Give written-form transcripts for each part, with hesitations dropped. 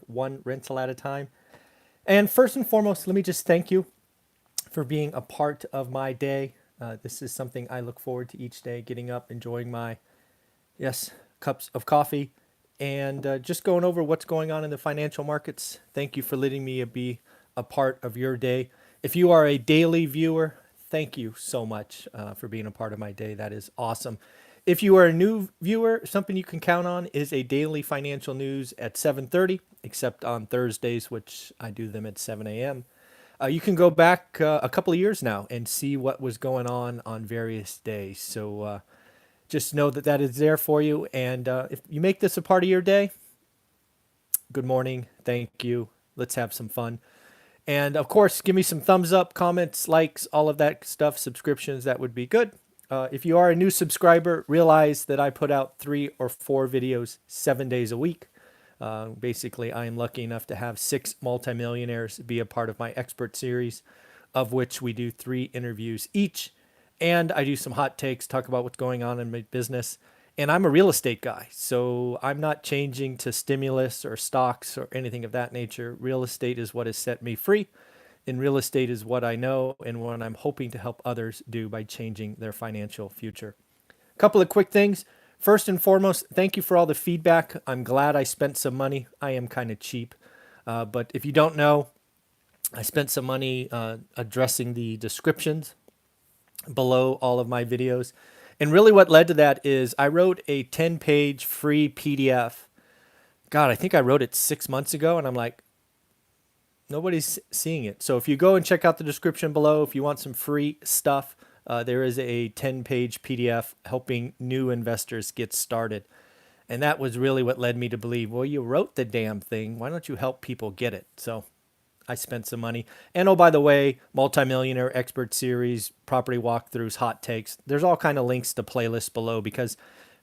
one rental at a time. And first and foremost, let me just thank you for being a part of my day. This is something I look forward to each day, getting up, enjoying my, yes, cups of coffee, and just going over what's going on in the financial markets. Thank you for letting me be a part of your day. If you are a daily viewer, thank you so much for being a part of my day. That is awesome. If you are a new viewer, something you can count on is a daily financial news at 7:30, except on Thursdays, which I do them at 7 a.m. You can go back a couple of years now and see what was going on various days. So just know that that is there for you. And if you make this a part of your day, good morning. Thank you. Let's have some fun. And of course, give me some thumbs up, comments, likes, all of that stuff, subscriptions. That would be good. If you are a new subscriber, realize that I put out 3 or 4 videos 7 days a week. Basically, I am lucky enough to have 6 multimillionaires be a part of my expert series, of which we do 3 interviews each. And I do some hot takes, talk about what's going on in my business. And I'm a real estate guy, so I'm not changing to stimulus or stocks or anything of that nature. Real estate is what has set me free. And real estate is what I know and what I'm hoping to help others do by changing their financial future. A couple of quick things. First and foremost, thank you for all the feedback. I'm glad I spent some money. I am kind of cheap. But if you don't know, I spent some money addressing the descriptions below all of my videos. And really what led to that is I wrote a 10-page free PDF. God, I think I wrote it 6 months ago, and I'm like, nobody's seeing it. So if you go and check out the description below, if you want some free stuff, there is a 10-page PDF helping new investors get started. And that was really what led me to believe, well, you wrote the damn thing. Why don't you help people get it? So I spent some money. And oh, by the way, multimillionaire expert series, property walkthroughs, hot takes. There's all kind of links to playlists below because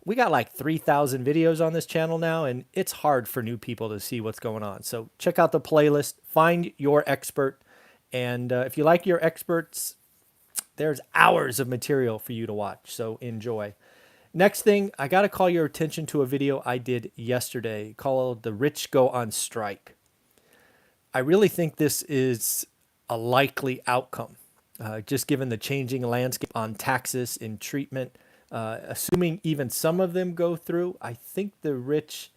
we got like 3,000 videos on this channel now, and it's hard for new people to see what's going on. So check out the playlist, find your expert. And if you like your experts, there's hours of material for you to watch. So enjoy. Next thing, I got to call your attention to a video I did yesterday called The Rich Go on Strike. I really think this is a likely outcome, just given the changing landscape on taxes and treatment. Assuming even some of them go through, I think the rich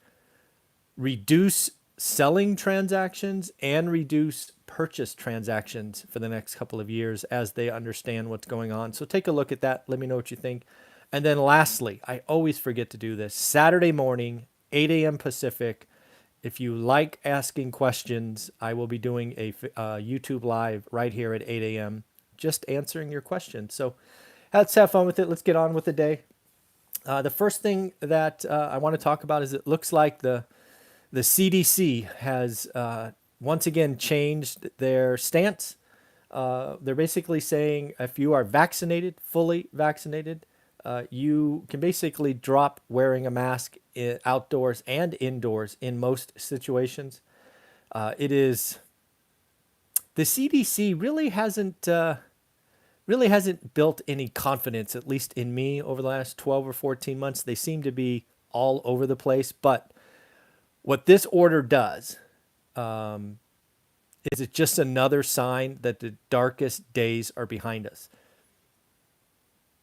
reduce selling transactions and reduce purchase transactions for the next couple of years as they understand what's going on. So take a look at that. Let me know what you think. And then lastly, I always forget to do this, Saturday morning, 8 a.m. Pacific. If you like asking questions, I will be doing a YouTube live right here at 8 a.m. just answering your questions. So let's have fun with it. Let's get on with the day. The first thing that I want to talk about is it looks like the CDC has once again changed their stance. They're basically saying if you are vaccinated, fully vaccinated, you can basically drop wearing a mask outdoors and indoors in most situations. It is the CDC really hasn't built any confidence, at least in me, over the last 12 or 14 months. They seem to be all over the place. But what this order does is it's just another sign that the darkest days are behind us.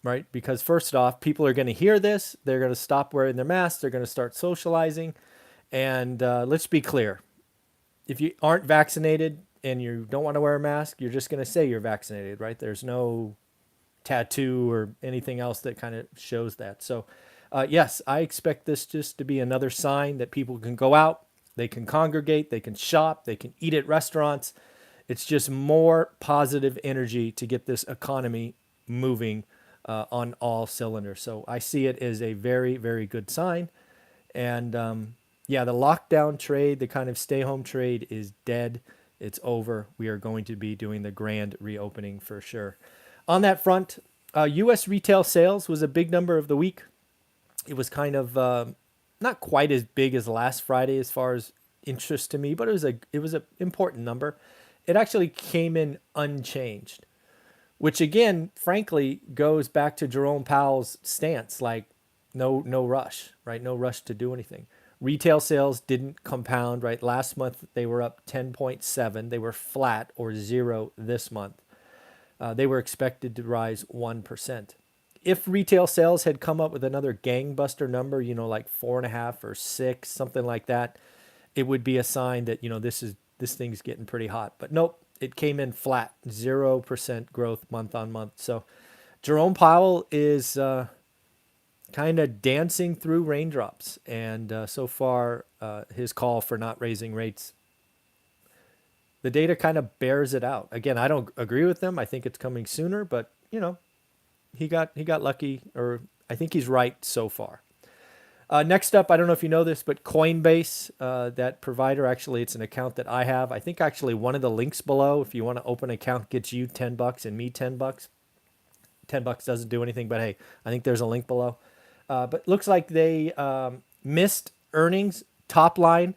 Right? Because first off, people are going to hear this. They're going to stop wearing their masks. They're going to start socializing. And let's be clear. If you aren't vaccinated and you don't want to wear a mask, you're just going to say you're vaccinated, right? There's no tattoo or anything else that kind of shows that. So yes, I expect this just to be another sign that people can go out, they can congregate, they can shop, they can eat at restaurants. It's just more positive energy to get this economy moving on all cylinders. So I see it as a very, very good sign. And yeah, the lockdown trade, the kind of stay home trade is dead. It's over. We are going to be doing the grand reopening for sure. On that front, U.S. retail sales was a big number of the week. It was kind of not quite as big as last Friday as far as interest to me, but it was an important number. It actually came in unchanged, which again, frankly, goes back to Jerome Powell's stance, like no rush, right? No rush to do anything. Retail sales didn't compound, right? Last month they were up 10.7. They were flat or zero this month. They were expected to rise 1%. If retail sales had come up with another gangbuster number, like 4.5 or 6, something like that, it would be a sign that, this thing's getting pretty hot. But nope, it came in flat, 0% growth month on month. So Jerome Powell is kind of dancing through raindrops. And so far, his call for not raising rates, the data kind of bears it out. Again, I don't agree with them. I think it's coming sooner, but he got lucky, or I think he's right so far. Next up, I don't know if you know this, but Coinbase, that provider, actually, it's an account that I have. I think actually one of the links below, if you want to open an account, gets you $10 and me $10. $10 doesn't do anything, but hey, I think there's a link below. But looks like they missed earnings, top line,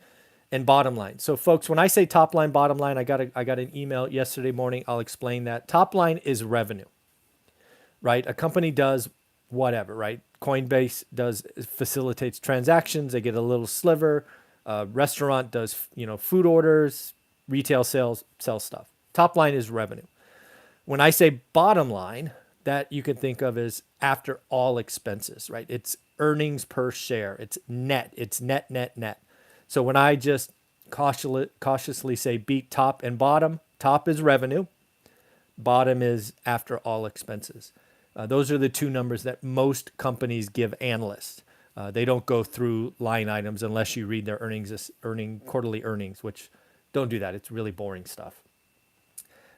and bottom line. So folks, when I say top line, bottom line, I got an email yesterday morning. I'll explain that. Top line is revenue, right? A company does whatever, right? Coinbase facilitates transactions. They get a little sliver. Restaurant does, food orders. Retail sales, sells stuff. Top line is revenue. When I say bottom line, that you can think of as after all expenses, right? It's earnings per share. It's net. It's net, net, net. So when I just cautiously say beat top and bottom, top is revenue, bottom is after all expenses. Those are the two numbers that most companies give analysts. They don't go through line items unless you read their quarterly earnings, which don't do that. It's really boring stuff.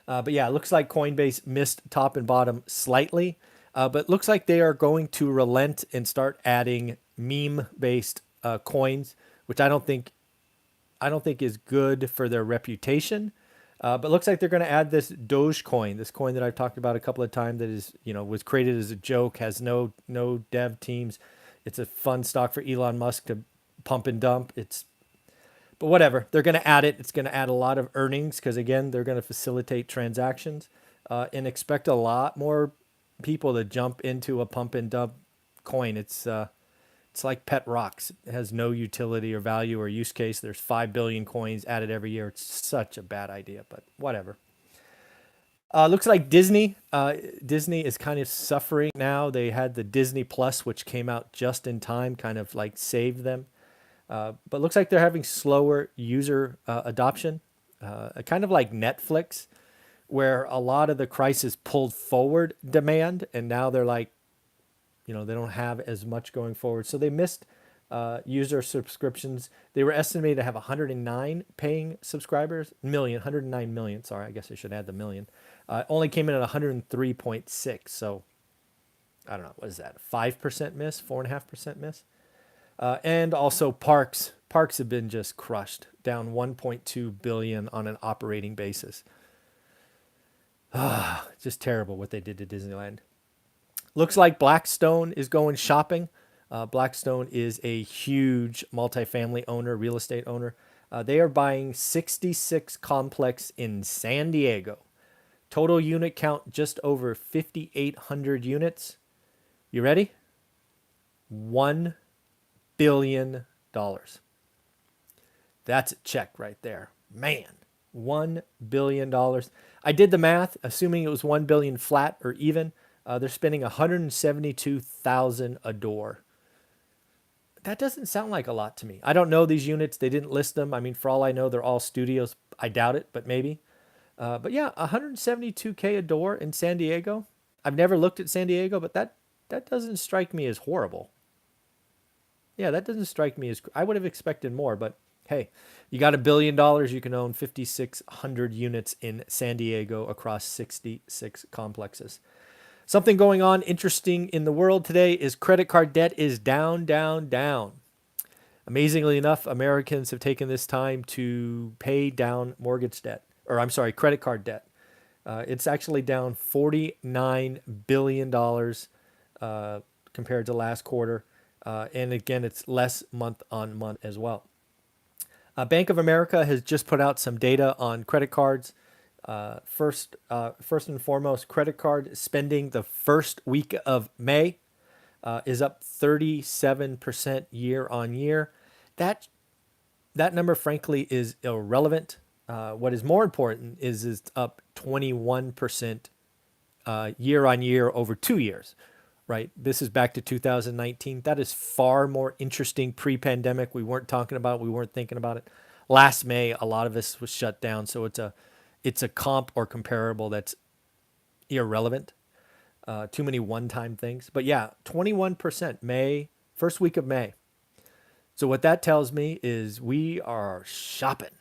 But yeah, it looks like Coinbase missed top and bottom slightly, but looks like they are going to relent and start adding meme-based coins, which I don't think is good for their reputation. But looks like they're going to add this Dogecoin, this coin that I've talked about a couple of times that is, was created as a joke, has no dev teams. It's a fun stock for Elon Musk to pump and dump. But whatever, they're going to add it. It's going to add a lot of earnings because, again, they're going to facilitate transactions and expect a lot more people to jump into a pump and dump coin. It's like pet rocks. It has no utility or value or use case. There's 5 billion coins added every year. It's such a bad idea, but whatever. Looks like Disney. Disney is kind of suffering now. They had the Disney Plus, which came out just in time, kind of like saved them. But looks like they're having slower user adoption, kind of like Netflix, where a lot of the crisis pulled forward demand, and now they're like, they don't have as much going forward. So they missed user subscriptions. They were estimated to have 109 paying subscribers, 109 million. Sorry, I guess I should add the million. Only came in at 103.6. So I don't know, what is that? 5% miss, 4.5% miss. And also parks. Parks have been just crushed, down 1.2 billion on an operating basis. Just terrible what they did to Disneyland. Looks like Blackstone is going shopping. Blackstone is a huge multifamily owner, real estate owner. They are buying 66 complex in San Diego. Total unit count just over 5,800 units. You ready? $1 billion. That's a check right there. Man, $1 billion. I did the math, assuming it was 1 billion flat or even. They're spending $172,000 a door. That doesn't sound like a lot to me. I don't know these units. They didn't list them. I mean, for all I know, they're all studios. I doubt it, but maybe. But yeah, $172K a door in San Diego. I've never looked at San Diego, but that doesn't strike me as horrible. Yeah, that doesn't strike me as... I would have expected more, but hey, you got $1 billion, you can own 5,600 units in San Diego across 66 complexes. Something going on interesting in the world today is credit card debt is down, down, down. Amazingly enough, Americans have taken this time to pay down mortgage debt, credit card debt. It's actually down $49 billion compared to last quarter. And again, it's less month on month as well. Bank of America has just put out some data on credit cards. First and foremost, credit card spending the first week of May is up 37% year on year. that that number, frankly, is irrelevant. What is more important is it's up 21% year on year over 2 years, right? This is back to 2019. That is far more interesting pre-pandemic. We weren't talking about it. We weren't thinking about it. Last May, a lot of us was shut down. So it's a comp or comparable that's irrelevant. Too many one-time things. But yeah, 21% May, first week of May. So what that tells me is we are shopping.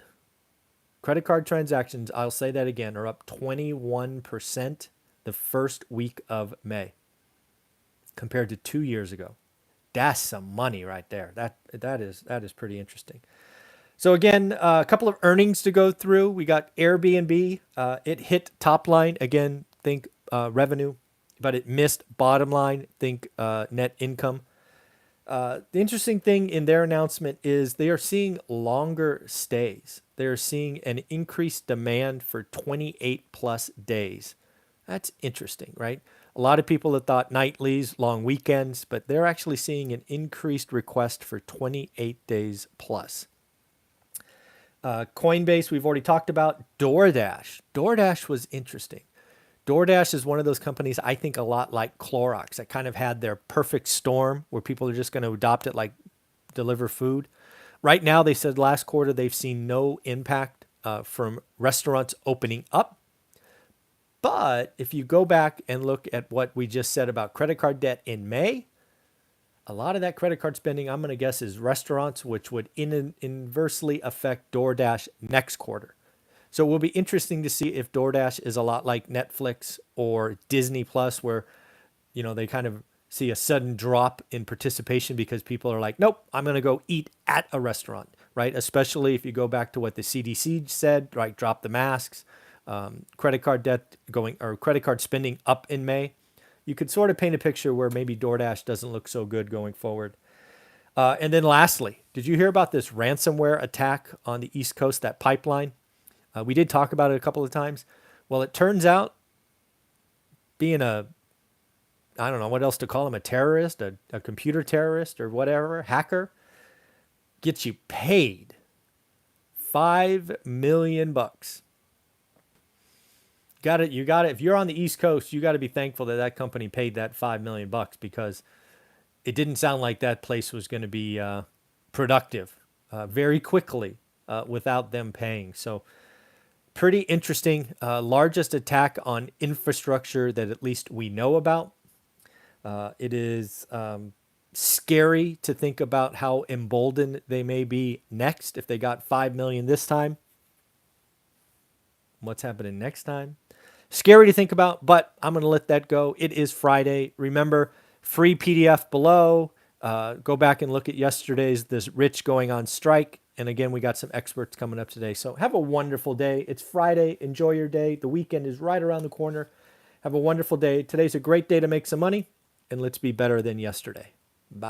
Credit card transactions, I'll say that again, are up 21% the first week of May compared to 2 years ago. That's some money right there. That is pretty interesting. So again, a couple of earnings to go through. We got Airbnb. It hit top line again. Think revenue, but it missed bottom line. Think net income. The interesting thing in their announcement is they are seeing longer stays. They are seeing an increased demand for 28 plus days. That's interesting, right? A lot of people have thought nightlies, long weekends, but they're actually seeing an increased request for 28 days plus. Coinbase, we've already talked about. DoorDash. DoorDash was interesting. DoorDash is one of those companies I think a lot like Clorox that kind of had their perfect storm where people are just going to adopt it like deliver food. Right now, they said last quarter they've seen no impact from restaurants opening up. But if you go back and look at what we just said about credit card debt in May, a lot of that credit card spending, I'm going to guess, is restaurants, which would inversely affect DoorDash next quarter. So it will be interesting to see if DoorDash is a lot like Netflix or Disney Plus, where, they kind of see a sudden drop in participation because people are like, nope, I'm going to go eat at a restaurant, right? Especially if you go back to what the CDC said, right? Drop the masks, credit card debt credit card spending up in May. You could sort of paint a picture where maybe DoorDash doesn't look so good going forward. And then lastly, did you hear about this ransomware attack on the East Coast, that pipeline? We did talk about it a couple of times. Well, it turns out being I don't know what else to call him, a terrorist, a computer terrorist or whatever, hacker, gets you paid $5 million. Got it. You got it. If you're on the East Coast, you got to be thankful that company paid that $5 million because it didn't sound like that place was going to be productive very quickly without them paying. So pretty interesting. Largest attack on infrastructure that at least we know about. It is scary to think about how emboldened they may be next if they got 5 million this time. What's happening next time? Scary to think about, but I'm going to let that go. It is Friday. Remember, free PDF below. Go back and look at yesterday's this Rich going on strike. And again, we got some experts coming up today. So have a wonderful day. It's Friday. Enjoy your day. The weekend is right around the corner. Have a wonderful day. Today's a great day to make some money, and let's be better than yesterday. Bye.